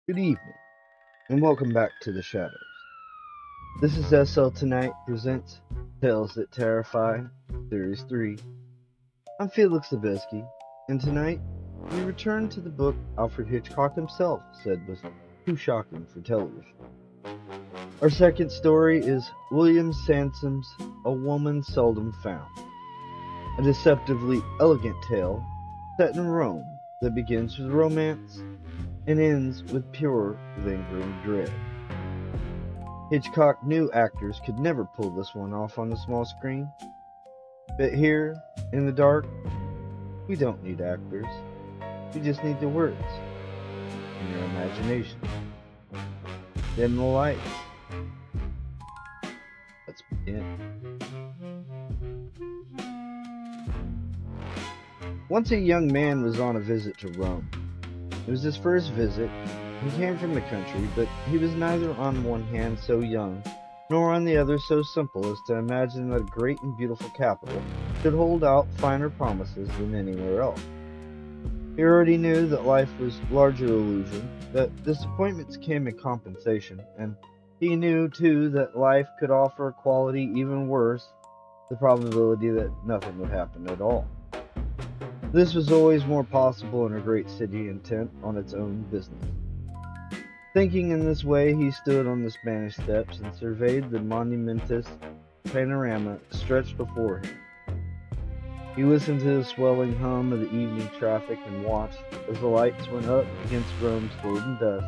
Good evening, and welcome back to the Shadows. This is SL Tonight presents Tales That Terrify, Series 3. I'm Felix Lubezki, and tonight we return to the book Alfred Hitchcock himself said was too shocking for television. Our second story is William Sansom's A Woman Seldom Found, a deceptively elegant tale set in Rome that begins with romance and ends with pure, lingering dread. Hitchcock knew actors could never pull this one off on the small screen, but here, in the dark, we don't need actors. We just need the words and your imagination. Dim the lights. Let's begin. Once a young man was on a visit to Rome. It was his first visit. He came from the country, but he was neither on one hand so young, nor on the other so simple as to imagine that a great and beautiful capital should hold out finer promises than anywhere else. He already knew that life was largely illusion, that disappointments came in compensation, and he knew, too, that life could offer a quality even worse, the probability that nothing would happen at all. This was always more possible in a great city intent on its own business. Thinking in this way, he stood on the Spanish steps and surveyed the monumentous panorama stretched before him. He listened to the swelling hum of the evening traffic and watched as the lights went up against Rome's golden dust.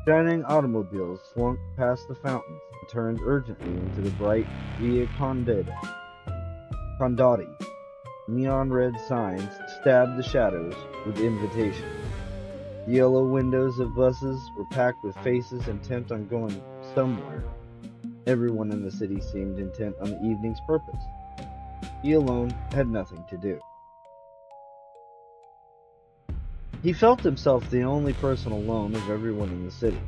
Shining automobiles slunk past the fountains and turned urgently into the bright Via Condotti. Neon red signs stabbed the shadows with invitation. The yellow windows of buses were packed with faces intent on going somewhere. Everyone in the city seemed intent on the evening's purpose. He alone had nothing to do. He felt himself the only person alone of everyone in the city.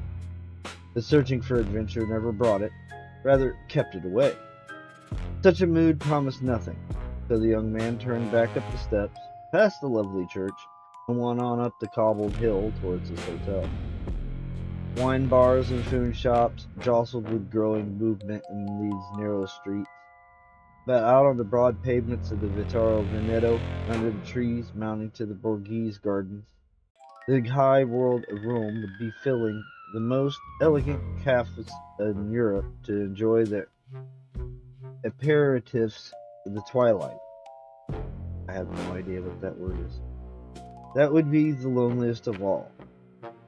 The searching for adventure never brought it, rather kept it away. Such a mood promised nothing. So the young man turned back up the steps, past the lovely church, and went on up the cobbled hill towards his hotel. Wine bars and food shops jostled with growing movement in these narrow streets. But out on the broad pavements of the Vittorio Veneto, under the trees mounting to the Borghese gardens, the high world of Rome would be filling the most elegant cafes in Europe to enjoy their aperitifs in the twilight. I have no idea what that word is. That would be the loneliest of all.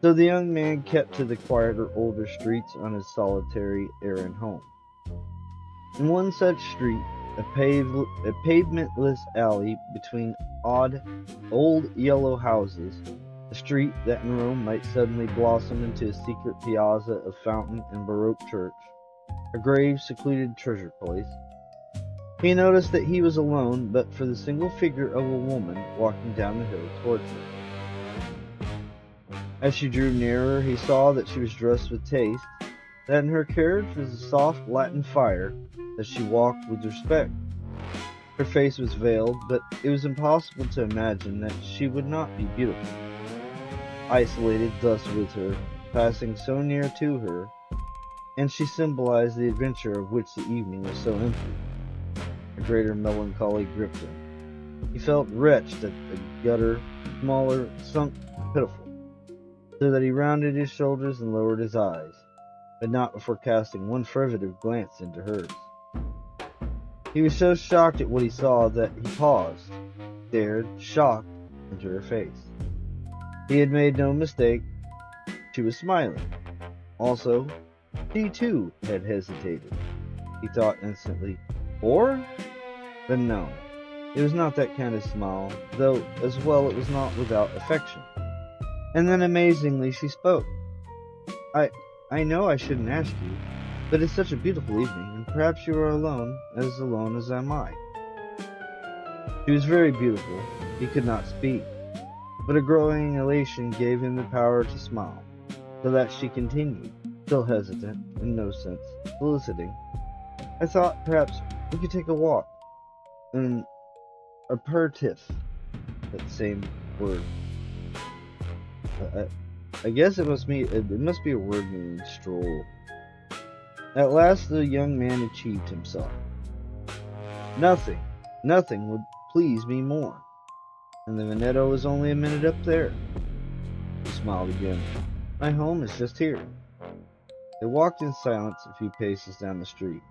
So the young man kept to the quieter, older streets on his solitary errand home. In one such street, a pavementless alley between odd, old yellow houses, a street that in Rome might suddenly blossom into a secret piazza of fountain and Baroque church, a grave, secluded treasure place. He noticed that he was alone, but for the single figure of a woman walking down the hill towards him. As she drew nearer, he saw that she was dressed with taste, that in her carriage was a soft Latin fire, that she walked with respect. Her face was veiled, but it was impossible to imagine that she would not be beautiful. Isolated thus with her, passing so near to her, and she symbolized the adventure of which the evening was so empty. A greater melancholy gripped him. He felt wretched at the gutter, smaller, sunk, pitiful, so that he rounded his shoulders and lowered his eyes, but not before casting one furtive glance into hers. He was so shocked at what he saw that he paused, stared, shocked, into her face. He had made no mistake. She was smiling. Also, she too had hesitated. He thought instantly, or? But no, it was not that kind of smile, though as well it was not without affection. And then amazingly she spoke. I know I shouldn't ask you, but it's such a beautiful evening, and perhaps you are alone as am I. She was very beautiful. He could not speak, but a growing elation gave him the power to smile, so that she continued, still hesitant, in no sense soliciting. I thought perhaps we could take a walk. An aperitif. That same word. I guess it must be a word meaning stroll. At last the young man achieved himself. Nothing would please me more. And the Veneto was only a minute up there. He smiled again. My home is just here. They walked in silence a few paces down the street,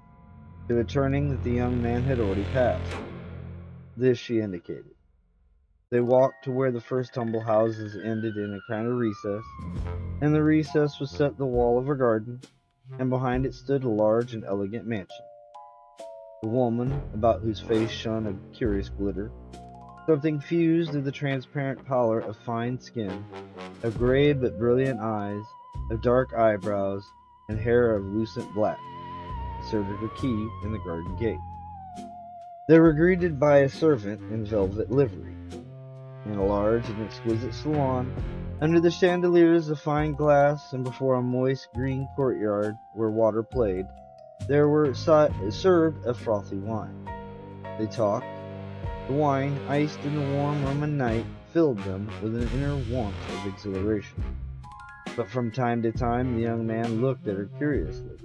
to a turning that the young man had already passed. This she indicated. They walked to where the first tumble houses ended in a kind of recess, and the recess was set in the wall of a garden, and behind it stood a large and elegant mansion. The woman, about whose face shone a curious glitter, something fused of the transparent pallor of fine skin, of gray but brilliant eyes, of dark eyebrows, and hair of lucent black, inserted her key in the garden gate. They were greeted by a servant in velvet livery. In a large and exquisite salon, under the chandeliers of fine glass and before a moist green courtyard where water played, there were served a frothy wine. They talked. The wine, iced in the warm Roman night, filled them with an inner warmth of exhilaration. But from time to time the young man looked at her curiously.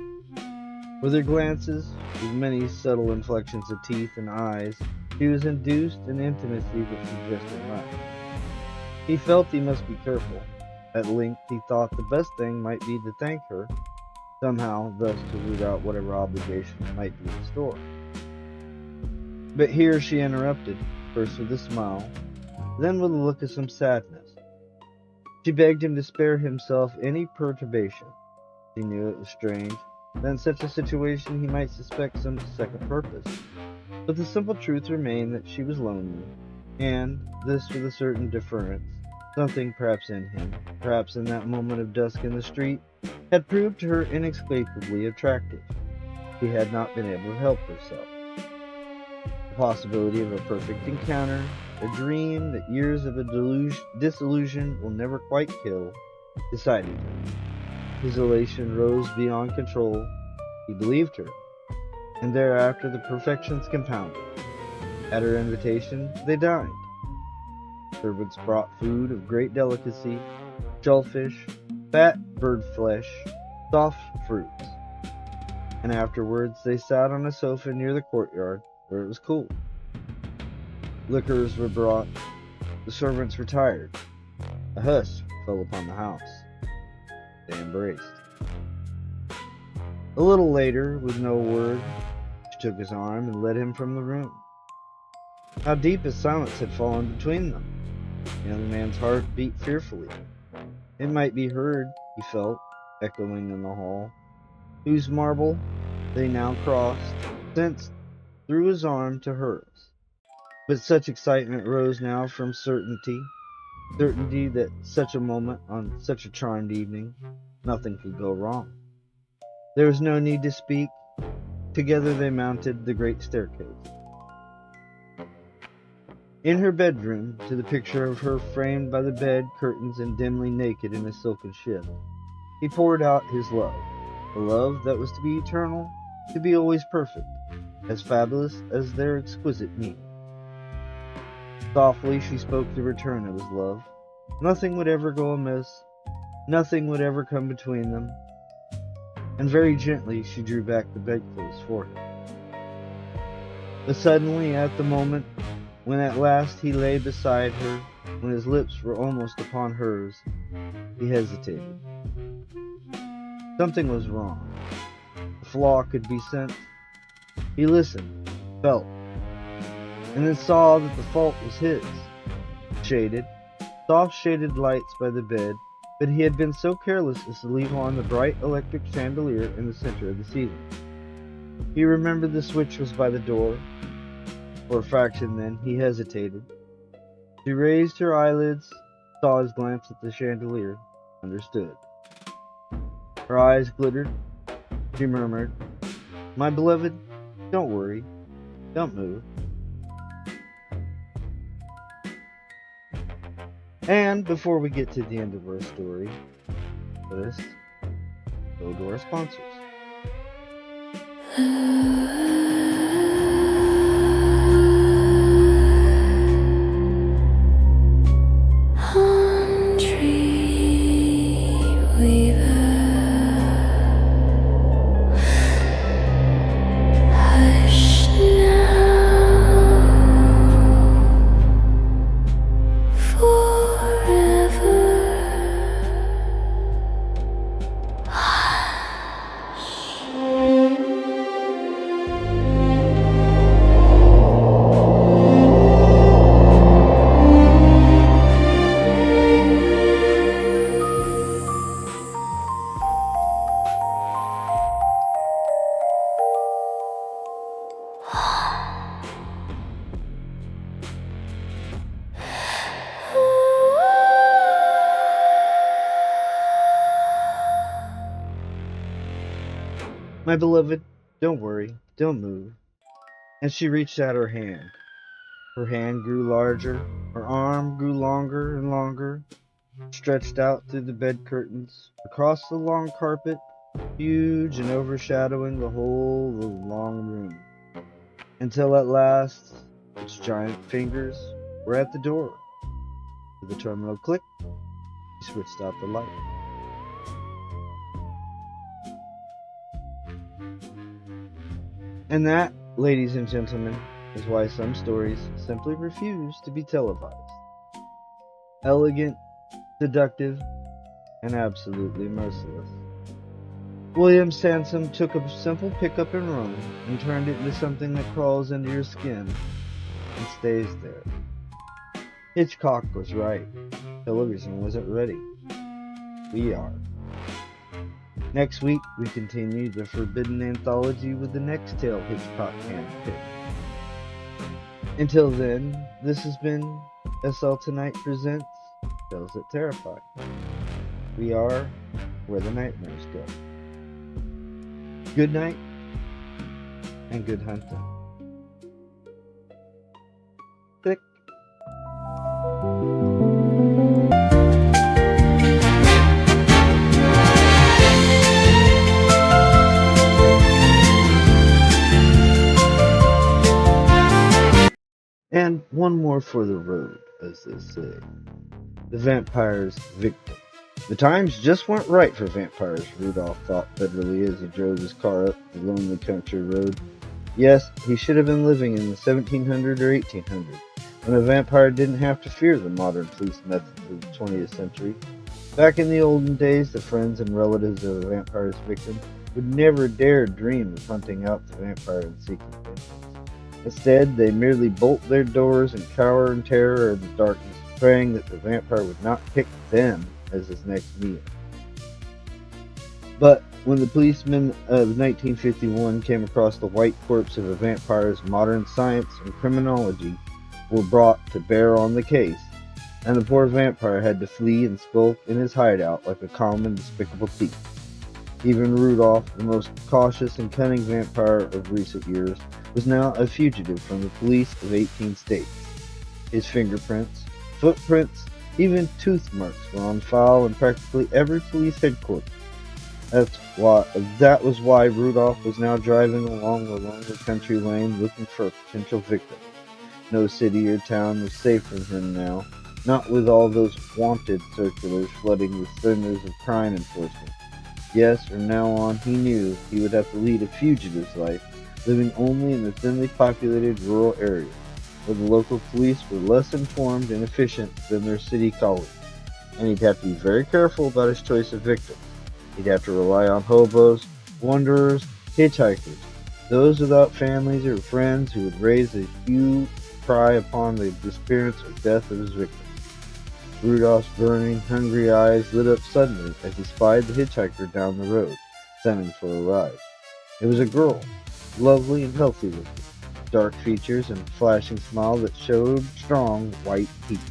With her glances, with many subtle inflections of teeth and eyes, she was induced an intimacy that suggested much. He felt he must be careful. At length he thought the best thing might be to thank her, somehow thus to root out whatever obligations might be in store. But here she interrupted, first with a smile, then with a look of some sadness. She begged him to spare himself any perturbation. She knew it was strange that in such a situation he might suspect some second purpose. But the simple truth remained that she was lonely, and, this with a certain deference, something perhaps in him, perhaps in that moment of dusk in the street, had proved to her inexplicably attractive. She had not been able to help herself. The possibility of a perfect encounter, a dream that years of a disillusion will never quite kill, decided him. His elation rose beyond control. He believed her, and thereafter the perfections compounded. At her invitation, they dined. Servants brought food of great delicacy, shellfish, fat bird flesh, soft fruits, and afterwards they sat on a sofa near the courtyard where it was cool. Liquors were brought. The servants retired. A hush fell upon the house. They embraced. A little later, with no word, she took his arm and led him from the room. How deep a silence had fallen between them! The young man's heart beat fearfully. It might be heard, he felt, echoing in the hall, whose marble they now crossed, thence through his arm to hers. But such excitement rose now from certainty that such a moment, on such a charmed evening, nothing could go wrong. There was no need to speak. Together they mounted the great staircase. In her bedroom, to the picture of her framed by the bed curtains and dimly naked in a silken shift, he poured out his love, a love that was to be eternal, to be always perfect, as fabulous as their exquisite meaning. Softly she spoke the return of his love. Nothing would ever go amiss, nothing would ever come between them, and very gently she drew back the bedclothes for him. But suddenly, at the moment when at last he lay beside her, when his lips were almost upon hers, he hesitated. Something was wrong. A flaw could be sensed. He listened, felt, and then saw that the fault was his. Soft shaded lights by the bed, but he had been so careless as to leave on the bright electric chandelier in the center of the ceiling. He remembered the switch was by the door. For a fraction then, he hesitated. She raised her eyelids, saw his glance at the chandelier, understood. Her eyes glittered. She murmured, "My beloved, don't worry. Don't move." And before we get to the end of our story, let us go to our sponsors. My beloved, don't worry, don't move. And she reached out her hand. Her hand grew larger, her arm grew longer and longer, stretched out through the bed curtains, across the long carpet, huge and overshadowing the whole of the long room, until at last its giant fingers were at the door. With the terminal click, he switched out the light. And that, ladies and gentlemen, is why some stories simply refuse to be televised. Elegant, seductive, and absolutely merciless. William Sansom took a simple pickup in Rome and turned it into something that crawls into your skin and stays there. Hitchcock was right. Television wasn't ready. We are. Next week, we continue the Forbidden Anthology with the next tale Hitchcock handpicked. Until then, this has been SL Tonight Presents Tales That Terrify. We are where the nightmares go. Good night, and good hunting. Click. And one more for the road, as they say. The vampire's victim. The times just weren't right for vampires, Rudolf thought bitterly as he drove his car up the lonely country road. Yes, he should have been living in the 1700s or 1800s, when a vampire didn't have to fear the modern police methods of the 20th century. Back in the olden days, the friends and relatives of a vampire's victim would never dare dream of hunting out the vampire and seeking vengeance. Instead, they merely bolt their doors and cower in terror in the darkness, praying that the vampire would not pick them as his next meal. But when the policemen of 1951 came across the white corpse of a vampire's modern science and criminology were brought to bear on the case, and the poor vampire had to flee and skulk in his hideout like a common, despicable thief. Even Rudolf, the most cautious and cunning vampire of recent years, was now a fugitive from the police of 18 states. His fingerprints, footprints, even tooth marks were on file in practically every police headquarters. That was why Rudolf was now driving along the lonely country lane looking for a potential victim. No city or town was safe from him now, not with all those wanted circulars flooding the centers of crime enforcement. Yes, from now on he knew he would have to lead a fugitive's life, living only in the thinly populated rural areas, where the local police were less informed and efficient than their city colleagues, and he'd have to be very careful about his choice of victims. He'd have to rely on hobos, wanderers, hitchhikers, those without families or friends who would raise a hue cry upon the disappearance or death of his victim. Rudolph's burning, hungry eyes lit up suddenly as he spied the hitchhiker down the road, sending for a ride. It was a girl, lovely and healthy looking, dark features and a flashing smile that showed strong white teeth.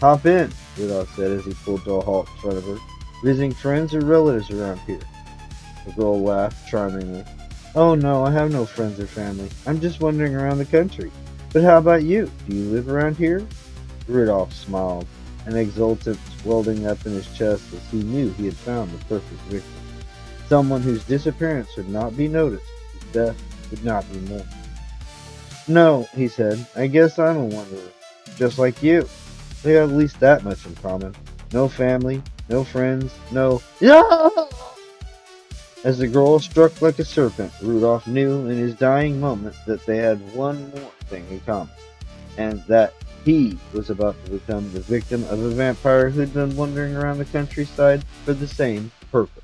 "Hop in," Rudolph said as he pulled to a halt in front of her. "Visiting friends or relatives around here?" The girl laughed charmingly. "Oh no, I have no friends or family. I'm just wandering around the country. But how about you? Do you live around here?" Rudolph smiled, an exultance welding up in his chest as he knew he had found the perfect victim. Someone whose disappearance would not be noticed, whose death would not be mourned. "No," he said, "I guess I'm a wanderer, just like you. We have at least that much in common. No family, no friends, no—" Yeah! As the girl struck like a serpent, Rudolph knew in his dying moment that they had one more thing in common, and that he was about to become the victim of a vampire who'd been wandering around the countryside for the same purpose.